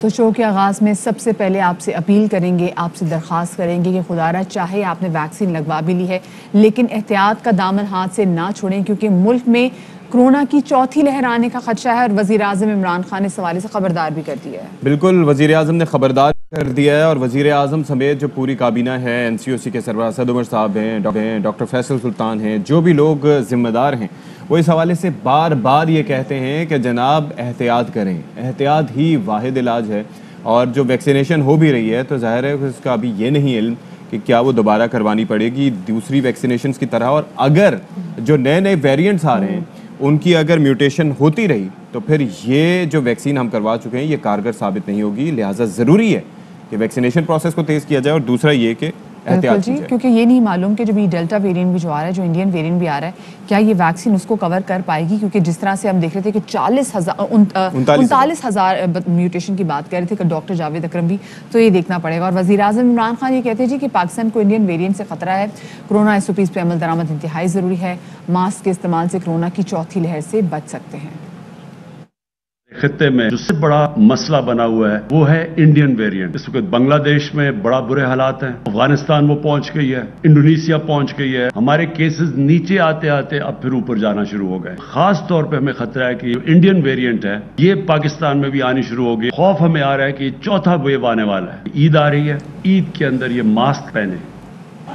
تو شو کے آغاز میں سب سے پہلے آپ سے اپیل کریں گے، آپ سے درخواست کریں گے کہ خدا را چاہے آپ نے ویکسین لگوا بھی لی ہے لیکن احتیاط کا دامن ہاتھ سے نہ چھوڑیں، کیونکہ ملک میں کرونا کی چوتھی لہر آنے کا خدشہ ہے اور وزیر اعظم عمران خان نے اس حوالے سے خبردار بھی کر دیا ہے۔ بالکل، وزیر اعظم نے خبردار کر دیا ہے اور وزیر اعظم سمیت جو پوری کابینہ ہے، این سی او سی کے سربراہ اسد عمر صاحب ہیں، ڈاکٹر فیصل سلطان ہیں، جو بھی لوگ ذمہ دار ہیں وہ اس حوالے سے بار بار یہ کہتے ہیں کہ جناب احتیاط کریں، احتیاط ہی واحد علاج ہے۔ اور جو ویکسینیشن ہو بھی رہی ہے تو ظاہر ہے کہ اس کا ابھی یہ نہیں علم کہ کیا وہ دوبارہ کروانی پڑے گی دوسری ویکسینیشنز کی طرح، اور اگر جو نئے ویریئنٹس آ رہے ہیں ان کی اگر میوٹیشن ہوتی رہی تو پھر یہ جو ویکسین ہم کروا چکے ہیں یہ کارگر ثابت نہیں ہوگی، لہٰذا ضروری ہے کہ ویکسینیشن پروسیس کو تیز کیا جائے اور دوسرا یہ کہ احتیاط کی جائے، کیونکہ یہ نہیں معلوم کہ جو ڈیلٹا ویرینٹ بھی جو آ رہا ہے، جو انڈین ویرینٹ بھی آ رہا ہے، کیا یہ ویکسین اس کو کور کر پائے گی، کیونکہ جس طرح سے ہم دیکھ رہے تھے کہ 39,000 میوٹیشن کی بات کر رہے تھے کہ ڈاکٹر جاوید اکرم بھی، تو یہ دیکھنا پڑے گا۔ اور وزیر اعظم عمران خان یہ کہتے ہیں کہ پاکستان کو انڈین ویرینٹ سے خطرہ ہے، کرونا ایس او پیز پہ عمل درآمد انتہائی ضروری ہے، ماسک کے استعمال سے کرونا کی چوتھی لہر سے بچ سکتے ہیں۔ خطے میں جو سب سے بڑا مسئلہ بنا ہوا ہے وہ ہے انڈین ویرینٹ۔ اس وقت بنگلہ دیش میں بڑا برے حالات ہیں، افغانستان وہ پہنچ گئی ہے، انڈونیشیا پہنچ گئی ہے، ہمارے کیسز نیچے آتے آتے اب پھر اوپر جانا شروع ہو گئے۔ خاص طور پہ ہمیں خطرہ ہے کہ انڈین ویرینٹ ہے یہ پاکستان میں بھی آنی شروع ہو گئی۔ خوف ہمیں آ رہا ہے کہ چوتھا ویو آنے والا ہے۔ عید آ رہی ہے، عید کے اندر یہ ماسک پہنے۔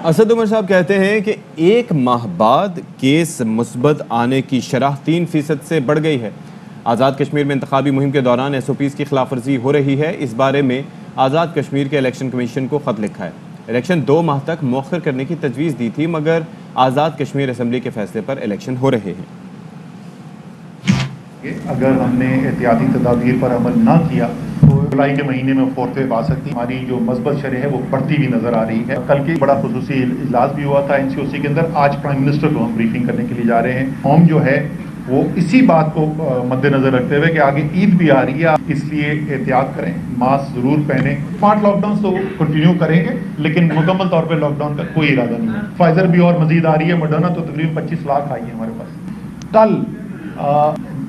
اسد عمر صاحب کہتے ہیں کہ ایک ماہ بعد کیس مثبت آنے کی شرح 3% سے بڑھ گئی ہے۔ آزاد کشمیر میں انتخابی مہم کے دوران ایس او پیز کی خلاف ورزی ہو رہی ہے، اس بارے میں آزاد کشمیر کے الیکشن کمیشن کو خط لکھا ہے۔ الیکشن 2 ماہ تک مؤخر کرنے کی تجویز دی تھی، مگر آزاد کشمیر اسمبلی کے فیصلے پر الیکشن ہو رہے ہیں۔ اگر ہم نے احتیاطی تدابیر پر عمل نہ کیا تو جولائی کے مہینے میں فورتھ ویو آ سکتی ہے۔ ہماری جو مثبت شرح ہے وہ بڑھتی بھی نظر آ رہی ہے۔ کل کی بڑا خصوصی اجلاس بھی ہوا تھا این سی او سی کے اندر، آج پرائم منسٹر کو ہم بریفنگ کرنے کے لیے جا رہے ہیں۔ قوم جو ہے وہ اسی بات کو مد نظر رکھتے ہوئے کہ آگے عید بھی آ رہی ہے، اس لیے احتیاط کریں، ماسک ضرور پہنیں۔ اسمارٹ لاک ڈاؤن تو کنٹینیو کریں گے لیکن مکمل طور پہ لاک ڈاؤن کا کوئی ارادہ نہیں ہے۔ فائزر بھی اور مزید آ رہی ہے، مڈرنا تو تقریباً 25 لاکھ آئی ہے ہمارے پاس۔ کل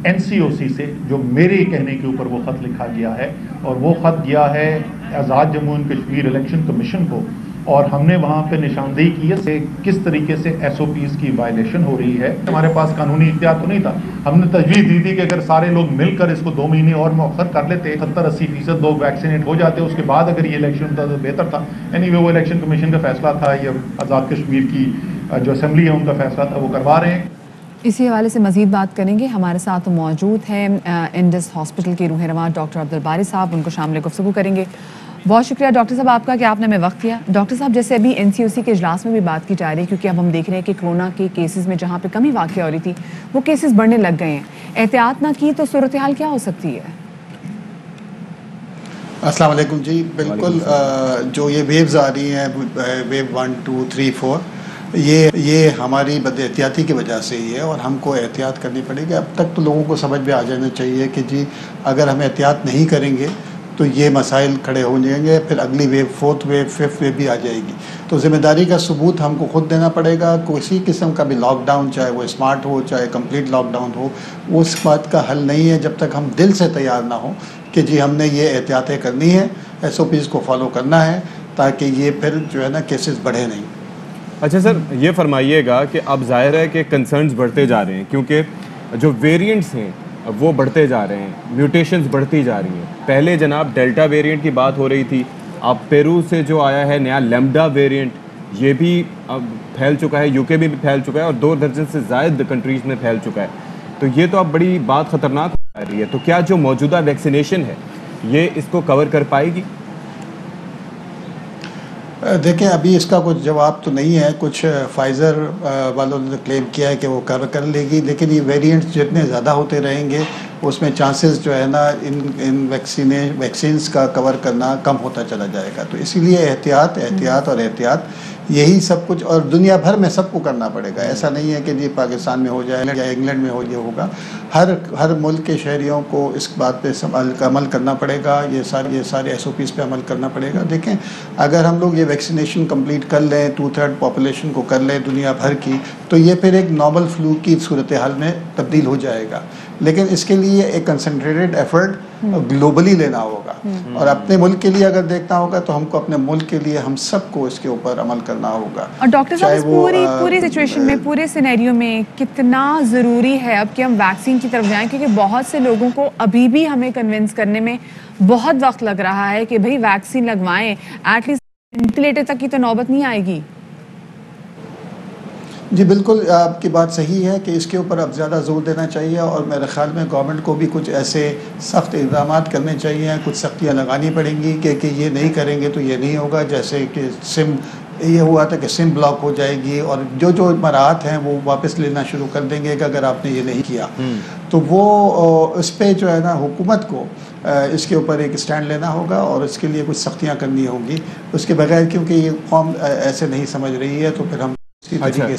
این سی او سی سے جو میرے کہنے کے اوپر وہ خط لکھا گیا ہے، اور وہ خط گیا ہے Azad Jammu and Kashmir election commission کو، اور ہم نے وہاں پہ نشاندہی کی ہے کہ کس طریقے سے ایس او پیز کی وائلیشن ہو رہی ہے۔ ہمارے پاس قانونی اختیار تو نہیں تھا، ہم نے تجویز دی تھی کہ اگر سارے لوگ مل کر اس کو 2 مہینے اور مؤخر کر لیتے، 70-80% لوگ ویکسینیٹ ہو جاتے، اس کے بعد اگر یہ الیکشن ہوتا تو بہتر تھا۔ اینی وے وہ الیکشن کمیشن کا فیصلہ تھا، یہ آزاد کشمیر کی جو اسمبلی ہے ان کا فیصلہ تھا، وہ کروا رہے ہیں۔ اسی حوالے سے مزید بات کریں گے، ہمارے ساتھ موجود ہیں انڈس ہاسپٹل کے روح رواں ڈاکٹر عبدالباری صاحب، ان کو شامل گفتگو کریں گے۔ بہت شکریہ ڈاکٹر صاحب آپ کا کہ آپ نے ہمیں وقت دیا۔ ڈاکٹر صاحب، جیسے ابھی این سی او سی کے اجلاس میں بھی بات کی جا رہی ہے، کیونکہ اب ہم دیکھ رہے ہیں کہ کرونا کے کیسز میں جہاں پہ کمی واقع ہو رہی تھی وہ کیسز بڑھنے لگ گئے ہیں، احتیاط نہ کی تو صورتحال کیا ہو سکتی ہے؟ السلام علیکم جی، بالکل جو یہ ویوز آ رہی ہیں، ویو 1 2 3 4، یہ ہماری بد احتیاطی کی وجہ سے ہی ہے اور ہم کو احتیاط کرنی پڑے گی۔ اب تک تو لوگوں کو سمجھ میں آ جانا چاہیے کہ جی اگر ہم احتیاط نہیں کریں گے تو یہ مسائل کھڑے ہو جائیں گے، پھر اگلی view 4th view 5th view بھی آ جائے گی۔ تو ذمہ داری کا ثبوت ہم کو خود دینا پڑے گا۔ کسی قسم کا بھی لاک ڈاؤن، چاہے وہ اسمارٹ ہو چاہے کمپلیٹ لاک ڈاؤن ہو، اس بات کا حل نہیں ہے جب تک ہم دل سے تیار نہ ہوں کہ جی ہم نے یہ احتیاطیں کرنی ہے، ایس او پیز کو فالو کرنا ہے، تاکہ یہ پھر جو ہے نا کیسز بڑھے نہیں۔ اچھا سر، یہ فرمائیے گا کہ اب ظاہر ہے کہ کنسرنز بڑھتے جا رہے ہیں، کیونکہ جو ویریئنٹس ہیں وہ بڑھتے جا رہے ہیں، میوٹیشنز بڑھتی جا رہی ہیں۔ پہلے جناب ڈیلٹا ویریئنٹ کی بات ہو رہی تھی، اب پیرو سے جو آیا ہے نیا لیمڈا ویریئنٹ، یہ بھی اب پھیل چکا ہے، یو کے میں بھی پھیل چکا ہے اور 2 درجن سے زائد کنٹریز میں پھیل چکا ہے۔ تو یہ تو اب بڑی بات خطرناک ہو رہی ہے، تو کیا جو موجودہ ویکسینیشن ہے یہ اس کو کور کر پائے گی؟ دیکھیں ابھی اس کا کچھ جواب تو نہیں ہے، کچھ فائزر والوں نے کلیم کیا ہے کہ وہ کر لے گی، لیکن یہ ویریئنٹس جتنے زیادہ ہوتے رہیں گے اس میں چانسز جو ہے نا ان ویکسینز کا کور کرنا کم ہوتا چلا جائے گا۔ تو اسی لیے احتیاط یہی سب کچھ، اور دنیا بھر میں سب کو کرنا پڑے گا۔ ایسا نہیں ہے کہ جی پاکستان میں ہو جائے یا انگلینڈ میں یہ ہوگا، ہر ملک کے شہریوں کو اس بات پہ عمل کرنا پڑے گا، یہ سارے ایس او پیز پہ عمل کرنا پڑے گا۔ دیکھیں اگر ہم لوگ یہ ویکسینیشن کمپلیٹ کر لیں، 2/3 پاپولیشن کو کر لیں دنیا بھر کی، تو یہ پھر ایک نارمل فلو کی صورتحال میں تبدیل ہو جائے گا۔ لیکن اس کے لیے ایک کنسنٹریٹڈ ایفرٹ گلوبلی لینا ہوگا، اور اپنے ملک کے لیے اگر دیکھنا ہوگا تو ہم کو اپنے ملک کے لیے ہم سب کو اس کے اوپر عمل کرنا ہوگا. اور ڈاکٹر صاحب اس پوری سچویشن میں، پورے سینیریو میں کتنا ضروری ہے اب کہ ہم ویکسین کی طرف جائیں، کیونکہ بہت سے لوگوں کو ابھی بھی ہمیں کنونس کرنے میں بہت وقت لگ رہا ہے کہ بھئی ویکسین لگوائیں، ایٹ لیسٹ وینٹیلیٹر تک کی تو نوبت نہیں آئے گی. جی بالکل آپ کی بات صحیح ہے کہ اس کے اوپر اب زیادہ زور دینا چاہیے، اور میرے خیال میں گورنمنٹ کو بھی کچھ ایسے سخت اقدامات کرنے چاہیے، کچھ سختیاں لگانی پڑیں گی کہ یہ نہیں کریں گے تو یہ نہیں ہوگا. جیسے کہ سم یہ ہوا تھا کہ سم بلاک ہو جائے گی، اور جو مراحت ہیں وہ واپس لینا شروع کر دیں گے کہ اگر آپ نے یہ نہیں کیا تو وہ اس پہ جو ہے نا حکومت کو اس کے اوپر ایک اسٹینڈ لینا ہوگا، اور اس کے لیے کچھ سختیاں کرنی ہوں گی. اس کے بغیر کیونکہ یہ قوم ایسے نہیں سمجھ رہی ہے تو پھر ہم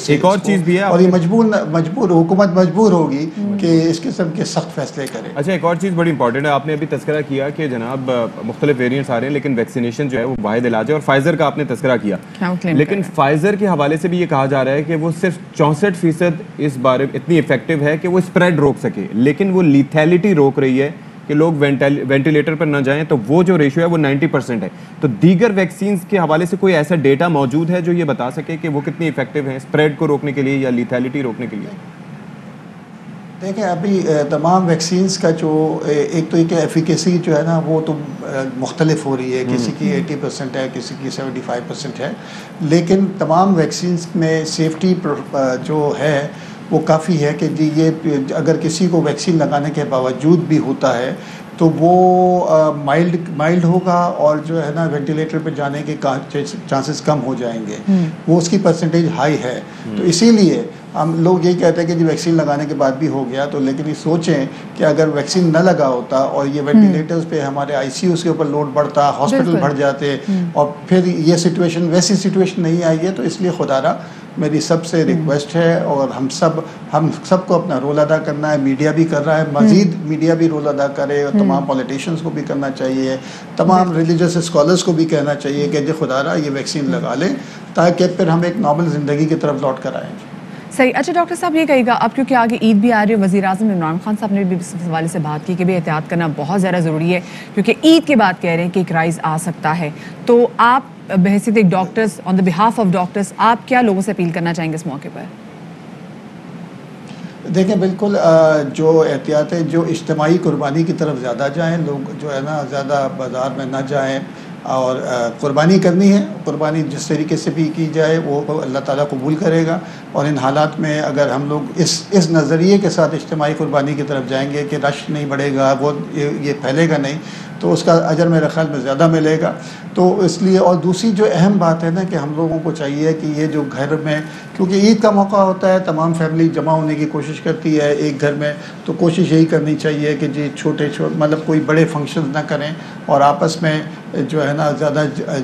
ایک اور چیز بھی ہے، اور یہ مجبور حکومت مجبور ہوگی کہ اس قسم کے سخت فیصلے کرے. اچھا ایک اور چیز بڑی امپورٹنٹ ہے، آپ نے ابھی تذکرہ کیا کہ جناب مختلف ویریئنٹس آ رہے ہیں لیکن ویکسینیشن جو ہے وہ واحد علاج ہے، اور فائزر کا آپ نے تذکرہ کیا، لیکن فائزر کے حوالے سے بھی یہ کہا جا رہا ہے کہ وہ صرف 64% اس بارے میں اتنی افیکٹو ہے کہ وہ اسپریڈ روک سکے، لیکن وہ لیتھیلٹی روک رہی ہے کہ لوگ وینٹیلیٹر پر نہ جائیں، تو وہ جو ریشو ہے وہ 90% ہے. تو دیگر ویکسینز کے حوالے سے کوئی ایسا ڈیٹا موجود ہے جو یہ بتا سکے کہ وہ کتنی افیکٹو ہیں اسپریڈ کو روکنے کے لیے یا لیتھیلٹی روکنے کے لیے؟ دیکھیں ابھی تمام ویکسینز کا جو ایک تو یہ کہ ایفیکیسی جو ہے نا وہ تو مختلف ہو رہی ہے، کسی کی 80% ہے، کسی کی 75% ہے، لیکن تمام ویکسینز میں سیفٹی جو ہے وہ کافی ہے کہ جی یہ اگر کسی کو ویکسین لگانے کے باوجود بھی ہوتا ہے تو وہ مائلڈ ہوگا، اور جو ہے نا وینٹیلیٹر پہ جانے کے چانسز کم ہو جائیں گے، وہ اس کی پرسنٹیج ہائی ہے. تو اسی لیے ہم لوگ یہی کہتے ہیں کہ جی ویکسین لگانے کے بعد بھی ہو گیا تو، لیکن یہ سوچیں کہ اگر ویکسین نہ لگا ہوتا اور یہ وینٹیلیٹرز پہ ہمارے آئی سی یوز کے اوپر لوڈ بڑھتا، ہاسپٹل بڑھ جاتے، اور پھر یہ سچویشن ویسی سچویشن نہیں آئی ہے. تو اس لیے خدا را میری سب سے ریکویسٹ ہے، اور ہم سب کو اپنا رول ادا کرنا ہے، میڈیا بھی کر رہا ہے، مزید میڈیا بھی رول ادا کرے، اور تمام پولیٹیشنز کو بھی کرنا چاہیے، تمام ریلیجیس اسکالرس کو بھی کہنا چاہیے کہ جی خدا را یہ ویکسین لگا لیں تاکہ پھر ہم ایک نارمل زندگی کی طرف لوٹ کر آئیں. صحیح. اچھا ڈاکٹر صاحب یہ کہے گا اب کیونکہ آگے عید بھی آ رہی ہے، وزیر اعظم عمران خان صاحب نے بھی اس حوالے سے بات کی کہ بھی احتیاط کرنا بہت زیادہ ضروری ہے، کیونکہ عید کے بعد کہہ رہے ہیں کہ ایک رائز آ سکتا ہے. تو آپ بحیثیت ایک doctors on the behalf of doctors آپ کیا لوگوں سے اپیل کرنا چاہیں گے اس موقع پر؟ دیکھیں بالکل جو احتیاطیں جو اجتماعی قربانی کی طرف زیادہ جائیں، لوگ جو ہے نا زیادہ بازار میں نہ جائیں، اور قربانی کرنی ہے، قربانی جس طریقے سے بھی کی جائے وہ اللہ تعالیٰ قبول کرے گا. اور ان حالات میں اگر ہم لوگ اس نظریے کے ساتھ اجتماعی قربانی کی طرف جائیں گے کہ رش نہیں بڑھے گا، وہ یہ پھیلے گا نہیں، تو اس کا اجر میرے خیال میں زیادہ ملے گا. تو اس لیے، اور دوسری جو اہم بات ہے نا کہ ہم لوگوں کو چاہیے کہ یہ جو گھر میں، کیونکہ عید کا موقع ہوتا ہے، تمام فیملی جمع ہونے کی کوشش کرتی ہے ایک گھر میں، تو کوشش یہی کرنی چاہیے کہ جی چھوٹے مطلب کوئی بڑے فنکشنز نہ کریں، اور آپس میں جو ہے نا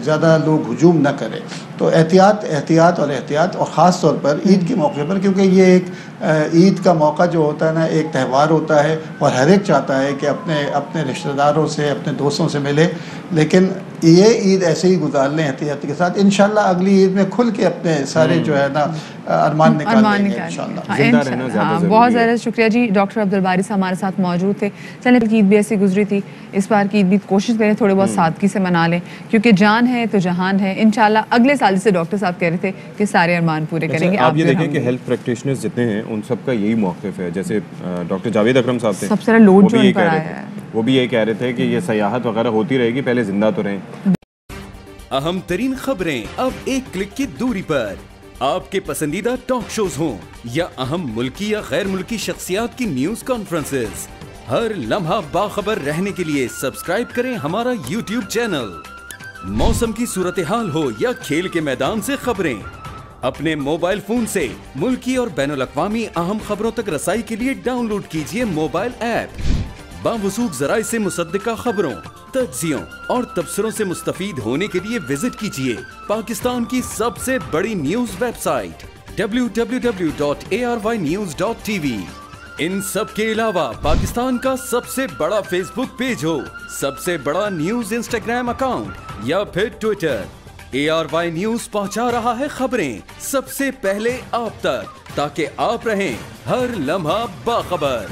زیادہ لوگ ہجوم نہ کریں. تو احتیاط اور خاص طور پر عید کے موقع پر، کیونکہ یہ ایک عید کا موقع جو ہوتا ہے نا ایک تہوار ہوتا ہے، اور ہر ایک چاہتا ہے کہ اپنے رشتہ داروں سے، اپنے دوستوں سے ملے، لیکن یہ عید ایسے ہی گزار لیں احتیاط کے ساتھ. انشاءاللہ اگلی عید میں کھل کے اپنے سارے جو ہے نا ارمان نکالیں گے انشاءاللہ. زندہ رہنا زیادہ ضروری ہے. بہت زیادہ شکریہ جی. ڈاکٹر عبدالباری صاحب ہمارے ساتھ موجود تھے. چلیں کی عید بھی ایسی گزری تھی، اس بار کی عید بھی کوشش کریں تھوڑے بہت سادگی سے منا لیں، کیونکہ جان ہے تو جہان ہے. انشاءاللہ اگلے سال سے ڈاکٹر صاحب کہہ رہے تھے کہ سارے ارمان پورے کریں گے. آپ یہ دیکھیں کہ ہیلتھ پریکٹیشنرز جتنے ہیں ان سب کا یہی موقف ہے. جیسے ڈاکٹر جاوید اکرم صاحب تھے، سب سے لوڈ جو ان پر آیا ہے، وہ بھی یہ کہہ رہے تھے کہ یہ سیاحت وغیرہ ہوتی رہے گی، پہلے زندہ تو رہیں. اہم ترین خبریں اب ایک کلک کی دوری پر. آپ کے پسندیدہ ٹاک شوز ہوں یا اہم ملکی یا غیر ملکی شخصیات کی نیوز کانفرنسز، ہر لمحہ باخبر رہنے کے لیے سبسکرائب کریں ہمارا یوٹیوب چینل. موسم کی صورتحال ہو یا کھیل کے میدان سے خبریں، اپنے موبائل فون سے ملکی اور بین الاقوامی اہم خبروں تک رسائی کے لیے ڈاؤن لوڈ کیجیے موبائل ایپ. باوثوق ذرائع سے مصدقہ خبروں، تجزیوں اور تبصروں سے مستفید ہونے کے لیے وزٹ کیجیے پاکستان کی سب سے بڑی نیوز ویب سائٹ www.arYnews.tv. ان سب کے علاوہ پاکستان کا سب سے بڑا فیس بک پیج ہو، سب سے بڑا نیوز انسٹاگرام اکاؤنٹ یا پھر ٹویٹر، ARY نیوز پہنچا رہا ہے خبریں سب سے پہلے آپ تک، تاکہ آپ رہیں ہر لمحہ باخبر.